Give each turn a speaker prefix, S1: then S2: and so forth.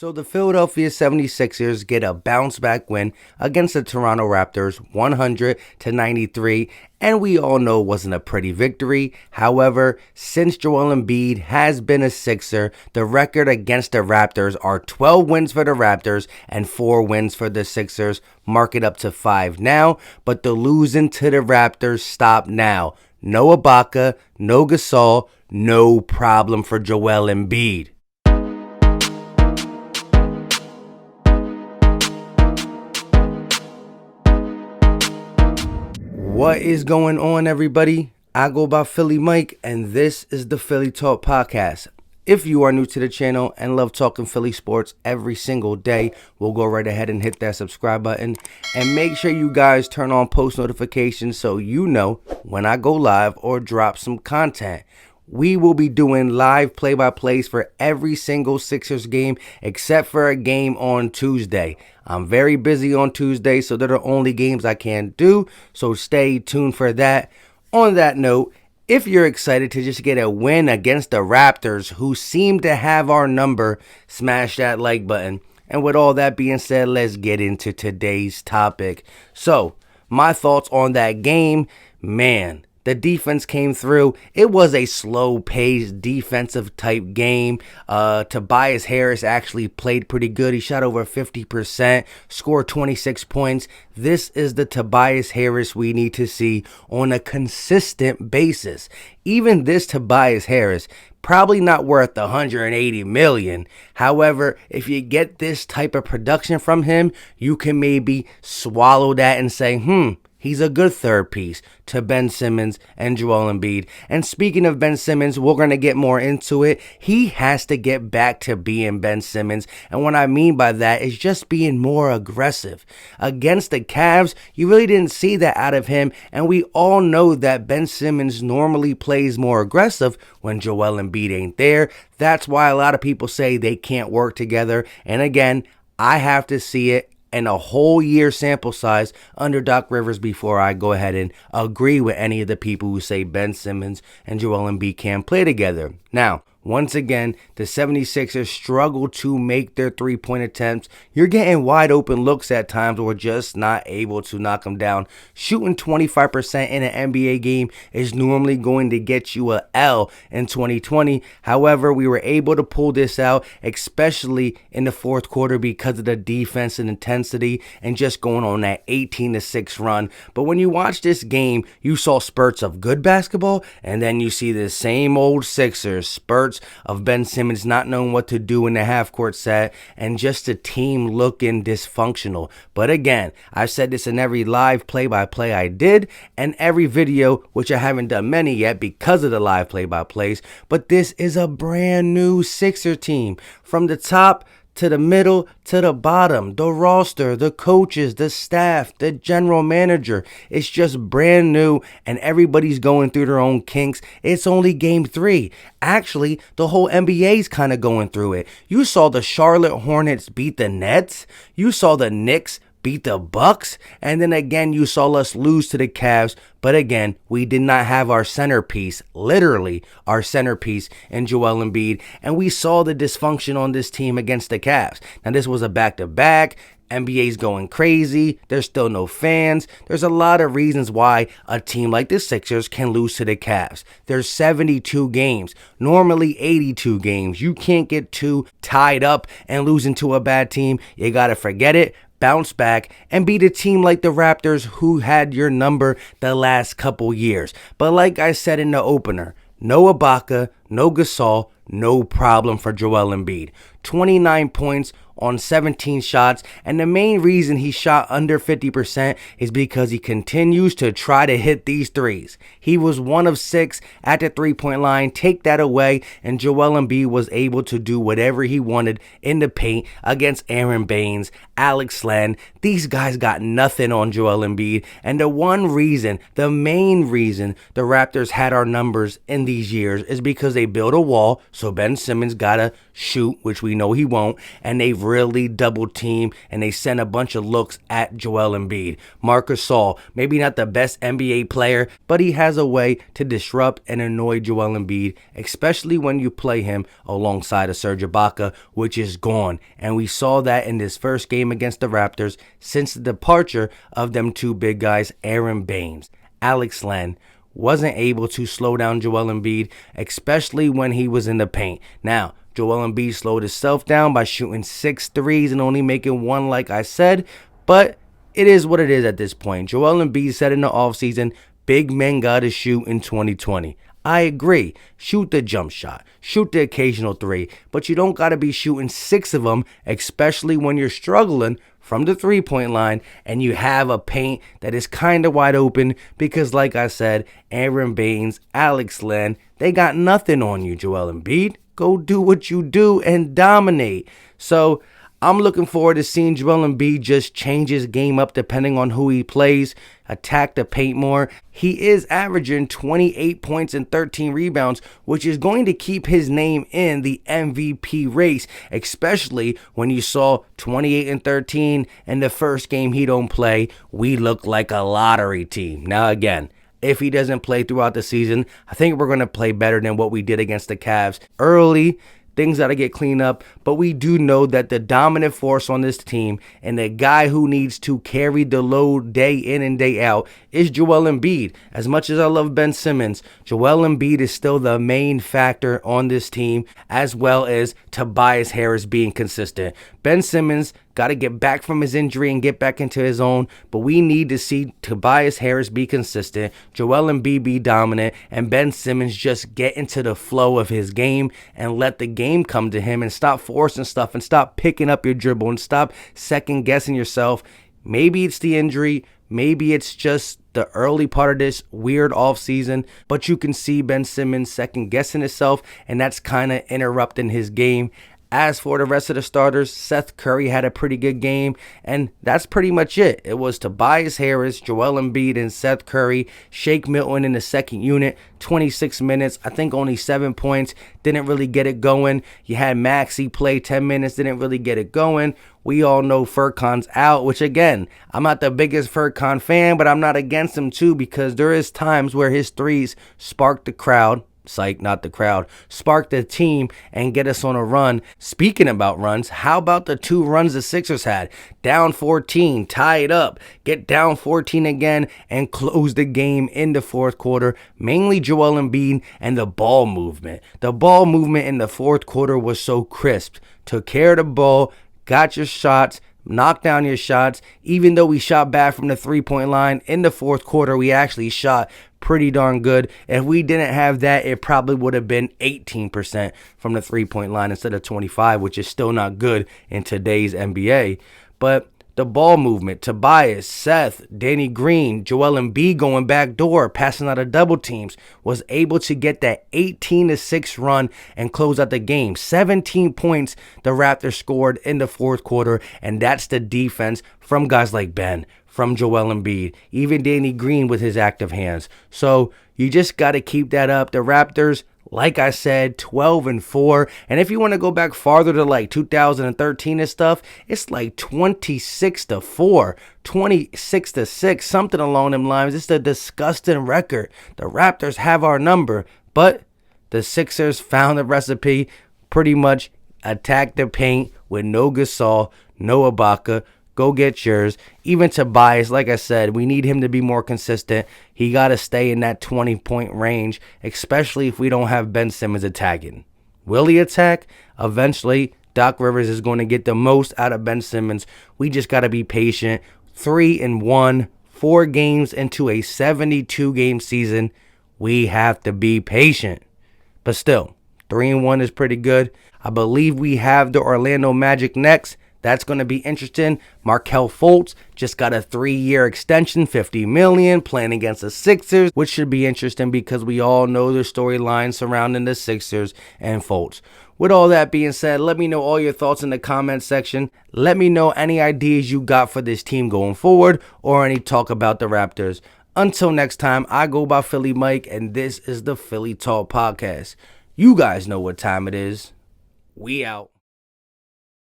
S1: So the Philadelphia 76ers get a bounce-back win against the Toronto Raptors 100-93, and we all know it wasn't a pretty victory. However, since Joel Embiid has been a Sixer, the record against the Raptors are 12 wins for the Raptors and 4 wins for the Sixers. Mark it up to 5 now, but the losing to the Raptors stop now. No Ibaka, no Gasol, no problem for Joel Embiid. What is going on, everybody? I go by Philly Mike, and this is the Philly Talk Podcast. If you are new to the channel and love talking Philly sports every single day, we'll go right ahead and hit that subscribe button. And make sure you guys turn on post notifications so you know when I go live or drop some content. We will be doing live play-by-plays for every single Sixers game except for a game on Tuesday. I'm very busy on Tuesday, so they're the only games I can do, so stay tuned for that. On that note, if you're excited to just get a win against the Raptors, who seem to have our number, smash that like button. And with all that being said, let's get into today's topic. So, my thoughts on that game, man. The defense came through. It was a slow-paced defensive type game. Tobias Harris actually played pretty good. He shot over 50%, scored 26 points. This is the Tobias Harris we need to see on a consistent basis. Even this Tobias Harris, probably not worth $180 million. However, if you get this type of production from him, you can maybe swallow that and say, he's a good third piece to Ben Simmons and Joel Embiid. And speaking of Ben Simmons, we're going to get more into it. He has to get back to being Ben Simmons. And what I mean by that is just being more aggressive. Against the Cavs, you really didn't see that out of him. And we all know that Ben Simmons normally plays more aggressive when Joel Embiid ain't there. That's why a lot of people say they can't work together. And again, I have to see it and a whole year sample size under Doc Rivers before I go ahead and agree with any of the people who say Ben Simmons and Joel Embiid can't play together. Now, once again, the 76ers struggle to make their three-point attempts. You're getting wide open looks at times, but we're just not able to knock them down. Shooting 25% in an NBA game is normally going to get you a L in 2020. However, we were able to pull this out, especially in the fourth quarter because of the defense and intensity and just going on that 18-6 run. But when you watch this game, you saw spurts of good basketball, and then you see the same old Sixers, spurts of Ben Simmons not knowing what to do in the half-court set, and just the team looking dysfunctional. But again, I've said this in every live play-by-play I did, and every video, which I haven't done many yet because of the live play-by-plays, but this is a brand new Sixer team. From the top to the middle, to the bottom, the roster, the coaches, the staff, the general manager. It's just brand new and everybody's going through their own kinks. It's only game 3. Actually, the whole NBA's kind of going through it. You saw the Charlotte Hornets beat the Nets. You saw the Knicks beat the Bucks, and then again you saw us lose to the Cavs, but again we did not have our centerpiece, literally our centerpiece in Joel Embiid, and we saw the dysfunction on this team against the Cavs. Now this was a back-to-back. NBA's going crazy. There's still no fans. There's a lot of reasons why a team like the Sixers can lose to the Cavs. There's 72 games, normally 82 games. You can't get too tied up and losing to a bad team. You gotta forget it, bounce back, and beat a team like the Raptors who had your number the last couple years. But like I said in the opener, no Ibaka, no Gasol, no problem for Joel Embiid. 29 points on 17 shots, and the main reason he shot under 50% is because he continues to try to hit these threes. He was 1 of 6 at the three-point line. Take that away, and Joel Embiid was able to do whatever he wanted in the paint against Aaron Baines, Alex Len. These guys got nothing on Joel Embiid, and the main reason the Raptors had our numbers in these years is because they built a wall, so Ben Simmons gotta shoot, which we we know he won't, and they really double team and they send a bunch of looks at Joel Embiid. Marc Gasol, maybe not the best NBA player, but he has a way to disrupt and annoy Joel Embiid, especially when you play him alongside a Serge Ibaka, which is gone. And we saw that in this first game against the Raptors since the departure of them two big guys, Aaron Baines. Alex Len wasn't able to slow down Joel Embiid, especially when he was in the paint. Now, Joel Embiid slowed himself down by shooting 6 threes and only making one, like I said, but it is what it is at this point. Joel Embiid said in the offseason, big men got to shoot in 2020. I agree. Shoot the jump shot. Shoot the occasional three. But you don't got to be shooting 6 of them, especially when you're struggling from the three-point line and you have a paint that is kind of wide open because, like I said, Aaron Baines, Alex Len, they got nothing on you, Joel Embiid. Go do what you do and dominate. So I'm looking forward to seeing Joel Embiid just change his game up depending on who he plays, attack the paint more. He is averaging 28 points and 13 rebounds, which is going to keep his name in the MVP race, especially when you saw 28 and 13 in the first game he don't play. We look like a lottery team. Now again, if he doesn't play throughout the season, I think we're going to play better than what we did against the Cavs early. Things got to get cleaned up, but we do know that the dominant force on this team and the guy who needs to carry the load day in and day out is Joel Embiid. As much as I love Ben Simmons, Joel Embiid is still the main factor on this team, as well as Tobias Harris being consistent. Ben Simmons got to get back from his injury and get back into his own, but we need to see Tobias Harris be consistent, Joel Embiid be dominant, and Ben Simmons just get into the flow of his game and let the game come to him and stop forcing stuff and stop picking up your dribble and stop second guessing yourself. Maybe it's the injury, maybe it's just the early part of this weird offseason, but you can see Ben Simmons second guessing himself, and that's kind of interrupting his game. As for the rest of the starters, Seth Curry had a pretty good game, and that's pretty much it. It was Tobias Harris, Joel Embiid, and Seth Curry. Shake Milton in the second unit, 26 minutes, I think only 7 points, didn't really get it going. You had Maxey play 10 minutes, didn't really get it going. We all know Furkan's out, which again, I'm not the biggest Furkan fan, but I'm not against him too because there is times where his threes spark the crowd. Psych, not the crowd, spark the team and get us on a run. Speaking about runs, how about the 2 runs the Sixers had? Down 14, tie it up, get down 14 again, and close the game in the fourth quarter. Mainly Joel Embiid and the ball movement. The ball movement in the fourth quarter was so crisp. Took care of the ball, got your shots, knock down your shots. Even though we shot bad from the three-point line in the fourth quarter, we actually shot pretty darn good. If we didn't have that, it probably would have been 18% from the three-point line instead of 25, which is still not good in today's NBA. But the ball movement, Tobias, Seth, Danny Green, Joel Embiid going back door, passing out of double teams, was able to get that 18-6 run and close out the game. 17 points the Raptors scored in the fourth quarter, and that's the defense from guys like Ben, from Joel Embiid, even Danny Green with his active hands. So you just got to keep that up. The Raptors, like I said, 12-4. And if you want to go back farther to like 2013 and stuff, it's like 26-4, 26-6, something along them lines. It's a disgusting record. The Raptors have our number, but the Sixers found the recipe, pretty much attack the paint with no Gasol, no Ibaka. Go get yours. Even Tobias, like I said, we need him to be more consistent. He got to stay in that 20-point range, especially if we don't have Ben Simmons attacking. Will he attack? Eventually, Doc Rivers is going to get the most out of Ben Simmons. We just got to be patient. 3-1, 4 games into a 72-game season. We have to be patient. But still, 3-1 is pretty good. I believe we have the Orlando Magic next. That's going to be interesting. Markelle Fultz just got a 3-year extension, $50 million, playing against the Sixers, which should be interesting because we all know the storyline surrounding the Sixers and Fultz. With all that being said, let me know all your thoughts in the comment section. Let me know any ideas you got for this team going forward or any talk about the Raptors. Until next time, I go by Philly Mike, and this is the Philly Talk Podcast. You guys know what time it is. We out.